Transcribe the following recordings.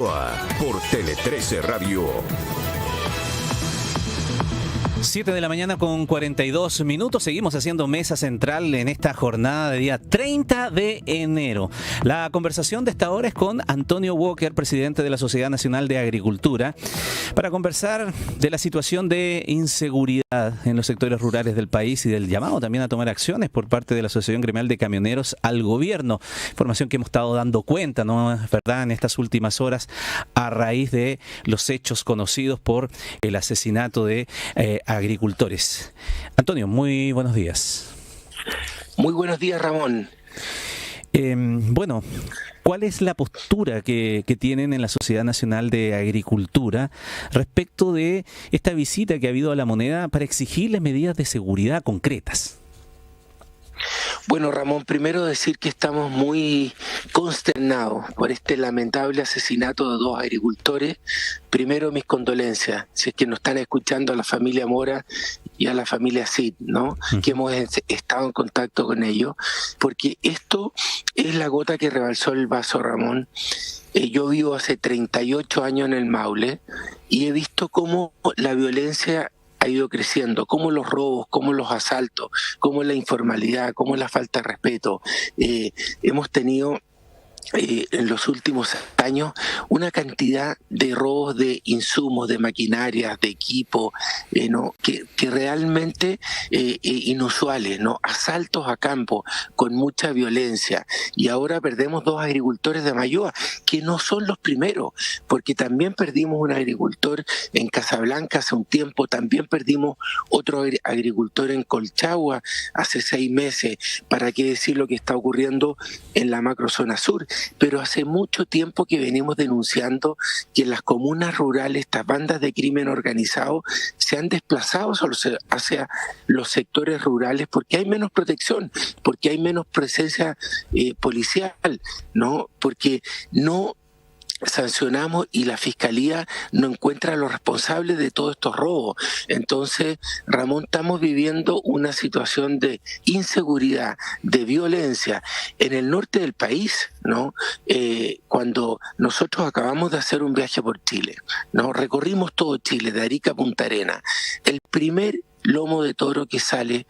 Por Tele 13 Radio. 7 de la mañana con 42 minutos. Seguimos haciendo mesa central en esta jornada de día 30 de enero. La conversación de esta hora es con Antonio Walker, presidente de la Sociedad Nacional de Agricultura, para conversar de la situación de inseguridad en los sectores rurales del país y del llamado también a tomar acciones por parte de la Asociación Gremial de Camioneros al gobierno. Información que hemos estado dando cuenta, ¿no es verdad?, en estas últimas horas a raíz de los hechos conocidos por el asesinato de agricultores. Antonio, muy buenos días. Muy buenos días, Ramón. Bueno, ¿cuál es la postura que tienen en la Sociedad Nacional de Agricultura respecto de esta visita que ha habido a La Moneda para exigirles medidas de seguridad concretas? Bueno, Ramón, primero decir que estamos muy consternados por este lamentable asesinato de dos agricultores. Primero, mis condolencias, si es que nos están escuchando, a la familia Mora y a la familia Cid, ¿no? Que hemos estado en contacto con ellos, porque esto es la gota que rebalsó el vaso, Ramón. Yo vivo hace 38 años en el Maule y he visto cómo la violencia ha ido creciendo, como los robos, como los asaltos, como la informalidad, como la falta de respeto. Hemos tenido en los últimos años una cantidad de robos de insumos, de maquinarias, de equipo, ¿no? que realmente inusuales, ¿no? Asaltos a campo con mucha violencia. Y ahora perdemos dos agricultores de Mayoa, que no son los primeros, porque también perdimos un agricultor en Casablanca hace un tiempo, también perdimos otro agricultor en Colchagua hace 6 meses, para qué decir lo que está ocurriendo en la macrozona sur. Pero hace mucho tiempo que venimos denunciando que en las comunas rurales estas bandas de crimen organizado se han desplazado hacia los sectores rurales porque hay menos protección, porque hay menos presencia policial, ¿no? Porque no sancionamos y la Fiscalía no encuentra a los responsables de todos estos robos. Entonces, Ramón, estamos viviendo una situación de inseguridad, de violencia en el norte del país, ¿no? Cuando nosotros acabamos de hacer un viaje por Chile, ¿no? Recorrimos todo Chile, de Arica a Punta Arenas. El primer lomo de toro que sale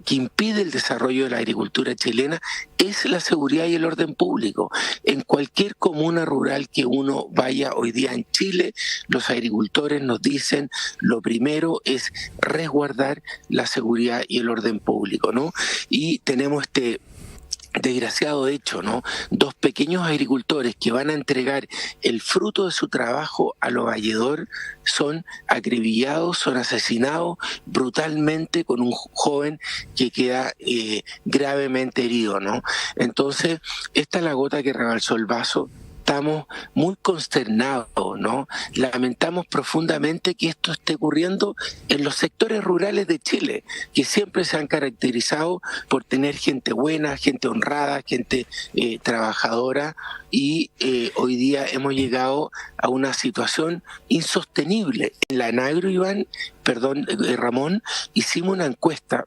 que impide el desarrollo de la agricultura chilena es la seguridad y el orden público. En cualquier comuna rural que uno vaya hoy día en Chile, los agricultores nos dicen lo primero es resguardar la seguridad y el orden público, ¿no? Y tenemos este desgraciado hecho, ¿no? Dos pequeños agricultores que van a entregar el fruto de su trabajo a lo valledor son acribillados, son asesinados brutalmente, con un joven que queda gravemente herido, ¿no? Entonces, esta es la gota que rebalsó el vaso. Estamos muy consternados, ¿no? Lamentamos profundamente que esto esté ocurriendo en los sectores rurales de Chile, que siempre se han caracterizado por tener gente buena, gente honrada, gente trabajadora, y hoy día hemos llegado a una situación insostenible. En la Enagro, Ramón, hicimos una encuesta,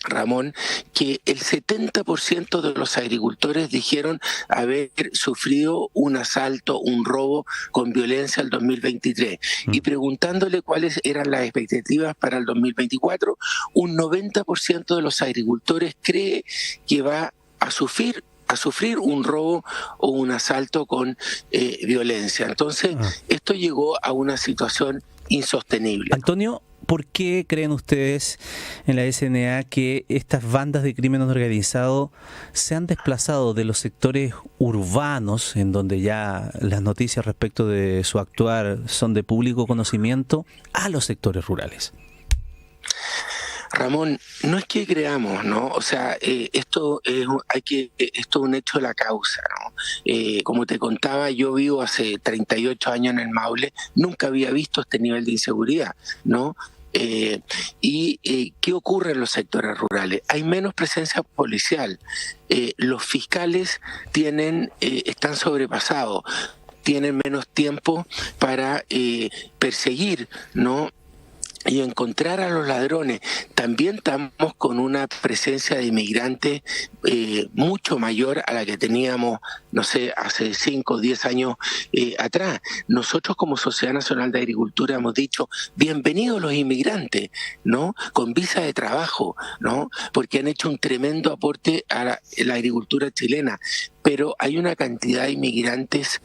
Ramón, que el 70% de los agricultores dijeron haber sufrido un asalto, un robo con violencia el 2023. Y preguntándole cuáles eran las expectativas para el 2024, un 90% de los agricultores cree que va a sufrir un robo o un asalto con violencia. Entonces, esto llegó a una situación insostenible. Antonio, ¿por qué creen ustedes en la SNA que estas bandas de crimen organizado se han desplazado de los sectores urbanos, en donde ya las noticias respecto de su actuar son de público conocimiento, a los sectores rurales? Ramón, no es que creamos, ¿no? O sea, esto es un hecho de la causa, ¿no? Como te contaba, yo vivo hace 38 años en el Maule, nunca había visto este nivel de inseguridad, ¿no? ¿Qué ocurre en los sectores rurales? Hay menos presencia policial, los fiscales están sobrepasados, tienen menos tiempo para perseguir, ¿no?, y encontrar a los ladrones. También estamos con una presencia de inmigrantes mucho mayor a la que teníamos, no sé, hace 5 o 10 años atrás. Nosotros como Sociedad Nacional de Agricultura hemos dicho, bienvenidos los inmigrantes, ¿no? Con visa de trabajo, ¿no? Porque han hecho un tremendo aporte a la agricultura chilena. Pero hay una cantidad de inmigrantes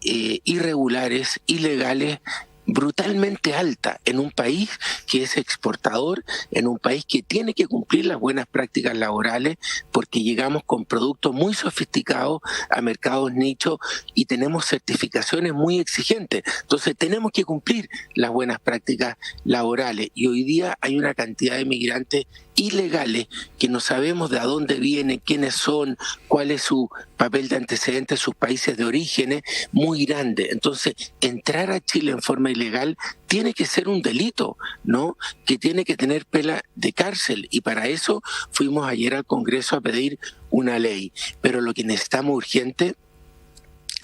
irregulares, ilegales, brutalmente alta en un país que es exportador, en un país que tiene que cumplir las buenas prácticas laborales, porque llegamos con productos muy sofisticados a mercados nichos y tenemos certificaciones muy exigentes. Entonces tenemos que cumplir las buenas prácticas laborales, y hoy día hay una cantidad de migrantes ilegales que no sabemos de a dónde vienen, quiénes son, cuál es su papel de antecedentes, sus países de origen, muy grande. Entonces, entrar a Chile en forma ilegal tiene que ser un delito, ¿no? Que tiene que tener pena de cárcel, y para eso fuimos ayer al Congreso a pedir una ley. Pero lo que necesitamos urgente,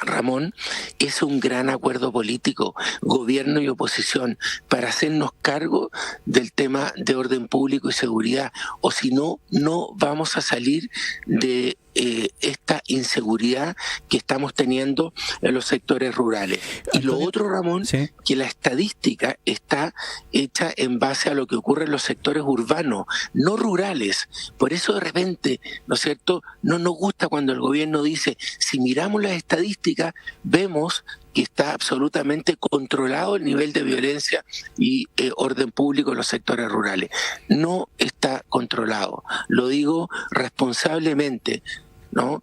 Ramón, es un gran acuerdo político, gobierno y oposición, para hacernos cargo del tema de orden público y seguridad, o si no, no vamos a salir de esta inseguridad que estamos teniendo en los sectores rurales. Y lo otro, Ramón, sí, que la estadística está hecha en base a lo que ocurre en los sectores urbanos, no rurales. Por eso de repente, ¿no es cierto?, no nos gusta cuando el gobierno dice, si miramos las estadísticas, vemos que está absolutamente controlado el nivel de violencia y orden público en los sectores rurales. No está controlado. Lo digo responsablemente, ¿no?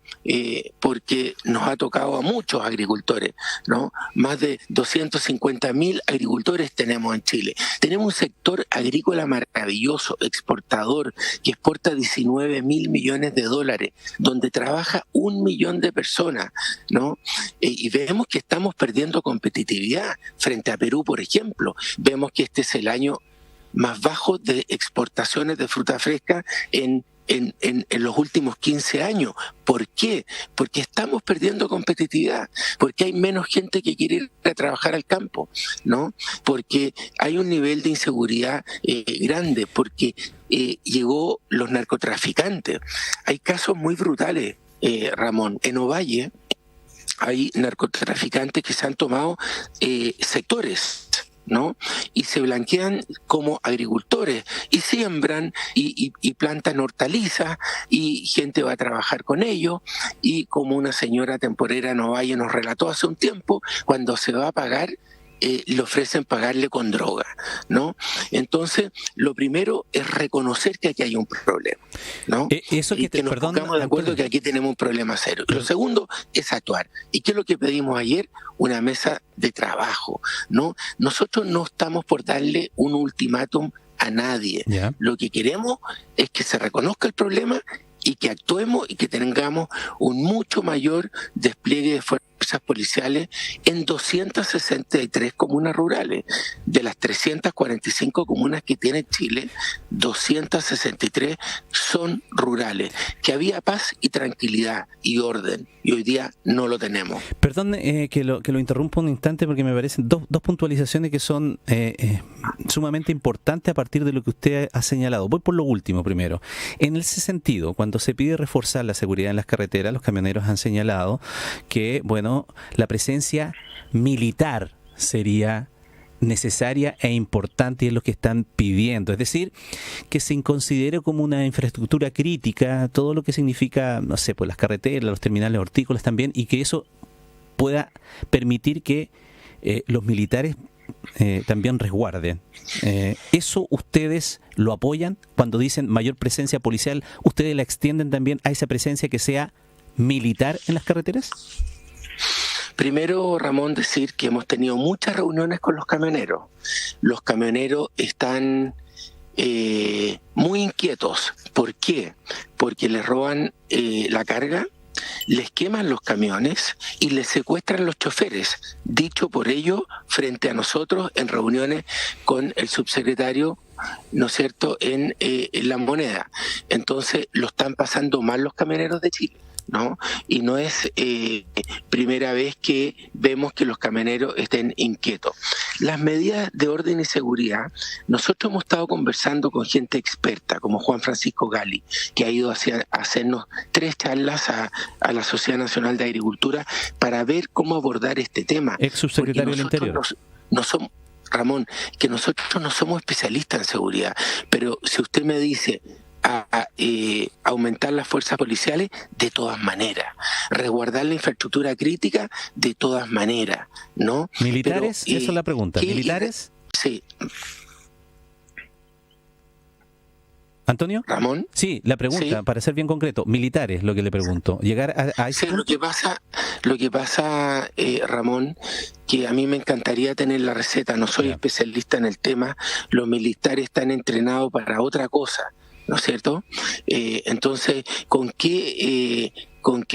Porque nos ha tocado a muchos agricultores, ¿no? Más de 250.000 agricultores tenemos en Chile. Tenemos un sector agrícola maravilloso, exportador, que exporta 19.000 millones de dólares, donde trabaja 1 millón de personas, ¿no? Y vemos que estamos perdiendo competitividad frente a Perú, por ejemplo. Vemos que este es el año más bajo de exportaciones de fruta fresca en los últimos 15 años. ¿Por qué? Porque estamos perdiendo competitividad, porque hay menos gente que quiere ir a trabajar al campo, ¿no? Porque hay un nivel de inseguridad grande, porque llegó los narcotraficantes. Hay casos muy brutales, Ramón. En Ovalle hay narcotraficantes que se han tomado sectores, ¿no? Y se blanquean como agricultores y siembran y plantan hortalizas, y gente va a trabajar con ellos, y como una señora temporera en Ovalle nos relató hace un tiempo, cuando se va a pagar, le ofrecen pagarle con droga, ¿no? Entonces, lo primero es reconocer que aquí hay un problema, ¿no? Eso que nos pongamos de acuerdo que aquí tenemos un problema serio. Lo segundo es actuar. ¿Y qué es lo que pedimos ayer? Una mesa de trabajo, ¿no? Nosotros no estamos por darle un ultimátum a nadie. Yeah. Lo que queremos es que se reconozca el problema y que actuemos, y que tengamos un mucho mayor despliegue de fuerzas policiales en 263 comunas rurales. De las 345 comunas que tiene Chile, 263 son rurales. Que había paz y tranquilidad y orden, y hoy día no lo tenemos. Perdón que lo interrumpa un instante, porque me parecen dos puntualizaciones que son sumamente importantes a partir de lo que usted ha señalado. Voy por lo último primero. En ese sentido, cuando se pide reforzar la seguridad en las carreteras, los camioneros han señalado que, bueno, la presencia militar sería necesaria e importante, y es lo que están pidiendo. Es decir, que se considere como una infraestructura crítica todo lo que significa, no sé, pues las carreteras, los terminales hortícolas también, y que eso pueda permitir que los militares también resguarden. ¿Eso ustedes lo apoyan? Cuando dicen mayor presencia policial, ¿ustedes la extienden también a esa presencia que sea militar en las carreteras? Primero, Ramón, decir que hemos tenido muchas reuniones con los camioneros. Los camioneros están muy inquietos. ¿Por qué? Porque les roban la carga, les queman los camiones y les secuestran los choferes. Dicho por ellos frente a nosotros en reuniones con el subsecretario, ¿no es cierto?, en La Moneda. Entonces lo están pasando mal los camioneros de Chile, ¿no? Y no es primera vez que vemos que los camioneros estén inquietos. Las medidas de orden y seguridad, nosotros hemos estado conversando con gente experta, como Juan Francisco Gali, que ha ido a hacernos 3 charlas a la Sociedad Nacional de Agricultura para ver cómo abordar este tema. Ex subsecretario del Interior. No somos, Ramón, que nosotros no somos especialistas en seguridad, pero si usted me dice aumentar las fuerzas policiales, de todas maneras, resguardar la infraestructura crítica, de todas maneras, ¿no? ¿Militares? Pero, esa es la pregunta. ¿Militares? Sí. ¿Antonio? ¿Ramón? Sí, la pregunta, ¿Sí? Para ser bien concreto, militares, lo que le pregunto. ¿Llegar a ese Sí, punto? lo que pasa, Ramón, que a mí me encantaría tener la receta, no soy especialista en el tema, los militares están entrenados para otra cosa, ¿no es cierto? Entonces, ¿con qué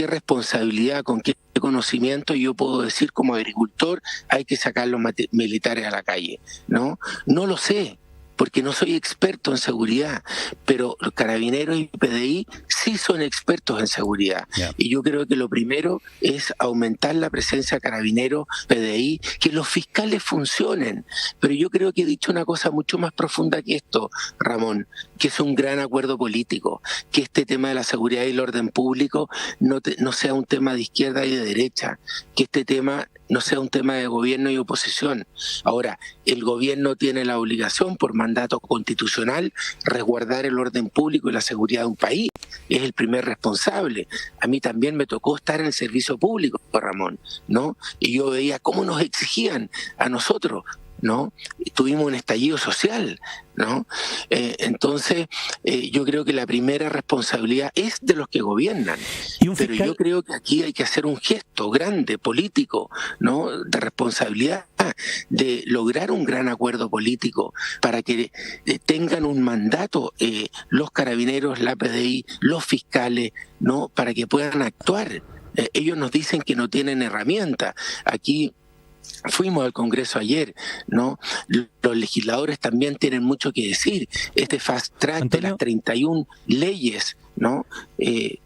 responsabilidad, con qué conocimiento yo puedo decir como agricultor hay que sacar los militares a la calle? ¿No? No lo sé, porque no soy experto en seguridad, pero los carabineros y PDI sí son expertos en seguridad. Y yo creo que lo primero es aumentar la presencia de carabineros, PDI, que los fiscales funcionen. Pero yo creo que he dicho una cosa mucho más profunda que esto, Ramón, que es un gran acuerdo político, que este tema de la seguridad y el orden público no sea un tema de izquierda y de derecha, que este tema no sea un tema de gobierno y oposición. Ahora, el gobierno tiene la obligación por mandato constitucional resguardar el orden público y la seguridad de un país. Es el primer responsable. A mí también me tocó estar en el servicio público, Ramón, ¿no? Y yo veía cómo nos exigían a nosotros, ¿no? Tuvimos un estallido social, ¿no? Entonces, yo creo que la primera responsabilidad es de los que gobiernan. Pero yo creo que aquí hay que hacer un gesto grande, político, ¿no? De responsabilidad, de lograr un gran acuerdo político para que tengan un mandato los carabineros, la PDI, los fiscales, ¿no? Para que puedan actuar. Ellos nos dicen que no tienen herramientas. Aquí fuimos al Congreso ayer, ¿no? Los legisladores también tienen mucho que decir. Este fast track, Antonio, de las 31 leyes, ¿no? Que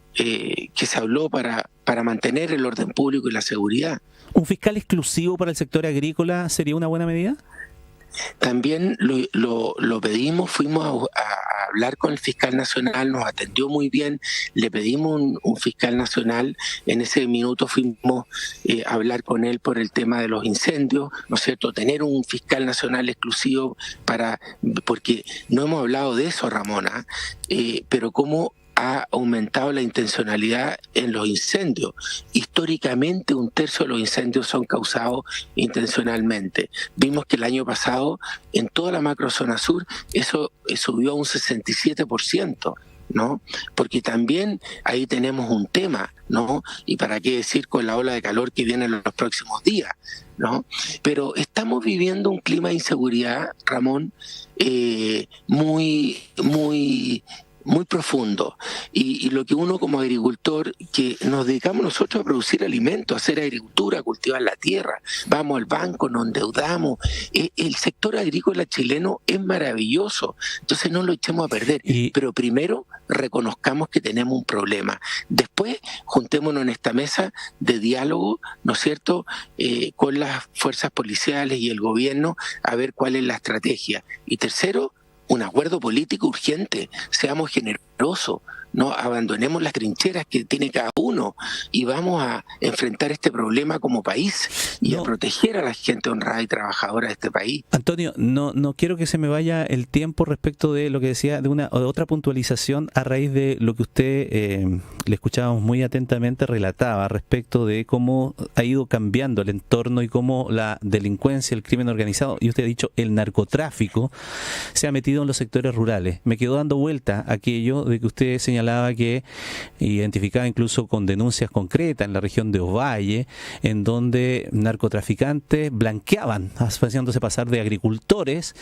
se habló para mantener el orden público y la seguridad. ¿Un fiscal exclusivo para el sector agrícola sería una buena medida? También lo pedimos, fuimos a hablar con el fiscal nacional, nos atendió muy bien, le pedimos un fiscal nacional, en ese minuto fuimos a hablar con él por el tema de los incendios, ¿no es cierto? Tener un fiscal nacional exclusivo porque no hemos hablado de eso, Ramona, pero cómo ha aumentado la intencionalidad en los incendios. Históricamente, 1/3 de los incendios son causados intencionalmente. Vimos que el año pasado, en toda la macrozona sur, eso subió a un 67%, ¿no? Porque también ahí tenemos un tema, ¿no? Y para qué decir con la ola de calor que viene en los próximos días, ¿no? Pero estamos viviendo un clima de inseguridad, Ramón, muy profundo, y lo que uno como agricultor, que nos dedicamos nosotros a producir alimentos, a hacer agricultura, a cultivar la tierra, vamos al banco, nos endeudamos, el sector agrícola chileno es maravilloso, entonces no lo echemos a perder, pero primero reconozcamos que tenemos un problema, después juntémonos en esta mesa de diálogo, ¿no es cierto?, con las fuerzas policiales y el gobierno, a ver cuál es la estrategia, y tercero, un acuerdo político urgente, seamos generosos, no abandonemos las trincheras que tiene cada uno y vamos a enfrentar este problema como país y a proteger a la gente honrada y trabajadora de este país. Antonio, no quiero que se me vaya el tiempo respecto de lo que decía, de otra puntualización a raíz de lo que usted, le escuchábamos muy atentamente, relataba respecto de cómo ha ido cambiando el entorno y cómo la delincuencia, el crimen organizado, y usted ha dicho el narcotráfico, se ha metido en los sectores rurales. Me quedó dando vuelta aquello de que usted señalaba que identificaba incluso con denuncias concretas en la región de Ovalle, en donde narcotraficantes blanqueaban, haciéndose pasar de agricultores,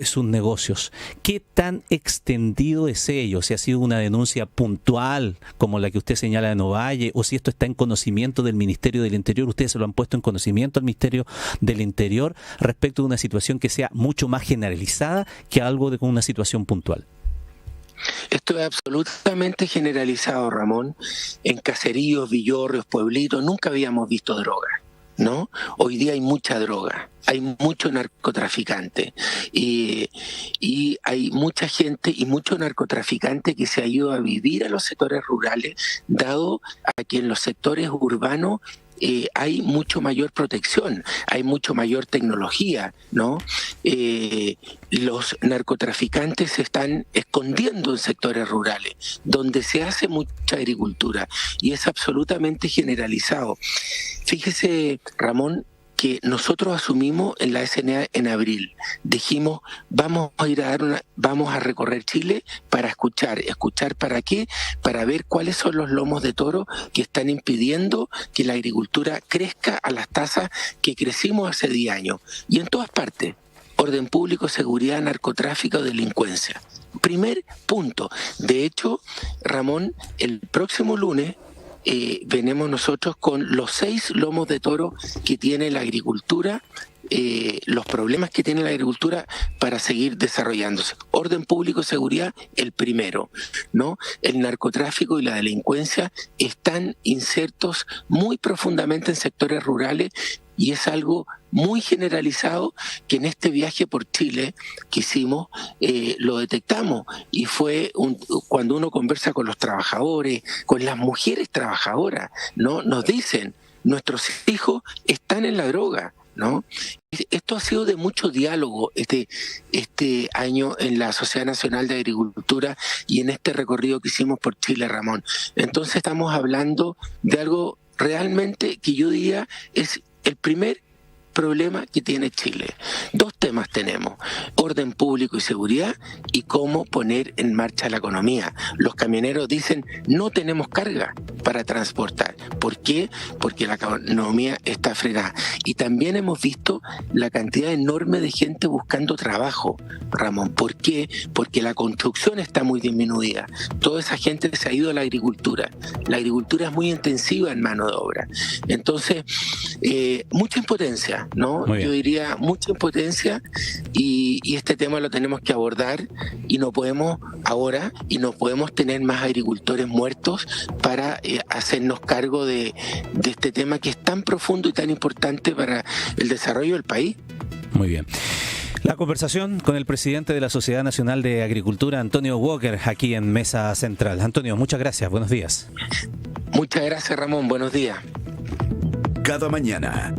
sus negocios. ¿Qué tan extendido es ello? Si ha sido una denuncia puntual, como la que usted señala en Ovalle, o si esto está en conocimiento del Ministerio del Interior, ustedes se lo han puesto en conocimiento al Ministerio del Interior respecto de una situación que sea mucho más generalizada que algo con una situación puntual. Esto es absolutamente generalizado, Ramón. En caseríos, villorrios, pueblitos, nunca habíamos visto droga, ¿no? Hoy día hay mucha droga, hay mucho narcotraficante y hay mucha gente y mucho narcotraficante que se ha ido a vivir a los sectores rurales, dado a que en los sectores urbanos hay mucho mayor protección, hay mucho mayor tecnología, ¿no? Los narcotraficantes se están escondiendo en sectores rurales, donde se hace mucha agricultura, y es absolutamente generalizado. Fíjese, Ramón, que nosotros asumimos en la SNA en abril. Dijimos, vamos a recorrer Chile para escuchar ¿para qué? Para ver cuáles son los lomos de toro que están impidiendo que la agricultura crezca a las tasas que crecimos hace 10 años. Y en todas partes, orden público, seguridad, narcotráfico, delincuencia. Primer punto. De hecho, Ramón, el próximo lunes venimos nosotros con los 6 lomos de toro que tiene la agricultura, los problemas que tiene la agricultura para seguir desarrollándose. Orden público y seguridad, el primero, ¿no? El narcotráfico y la delincuencia están insertos muy profundamente en sectores rurales, y es algo muy generalizado que en este viaje por Chile que hicimos lo detectamos, y fue cuando uno conversa con los trabajadores, con las mujeres trabajadoras, ¿no? Nos dicen, nuestros hijos están en la droga, ¿no? Esto ha sido de mucho diálogo este año en la Sociedad Nacional de Agricultura y en este recorrido que hicimos por Chile, Ramón. Entonces estamos hablando de algo realmente que yo diría es el primer problema que tiene Chile. 2 temas tenemos: orden público y seguridad, y cómo poner en marcha la economía. Los camioneros dicen, no tenemos carga para transportar. ¿Por qué? Porque la economía está frenada. Y también hemos visto la cantidad enorme de gente buscando trabajo, Ramón. ¿Por qué? Porque la construcción está muy disminuida. Toda esa gente se ha ido a la agricultura. La agricultura es muy intensiva en mano de obra. Entonces, mucha impotencia, ¿no? Yo diría mucha impotencia, y este tema lo tenemos que abordar, y no podemos tener más agricultores muertos para hacernos cargo de este tema que es tan profundo y tan importante para el desarrollo del país. Muy bien. La conversación con el presidente de la Sociedad Nacional de Agricultura, Antonio Walker, aquí en Mesa Central. Antonio, muchas gracias. Buenos días. Muchas gracias, Ramón. Buenos días. Cada mañana,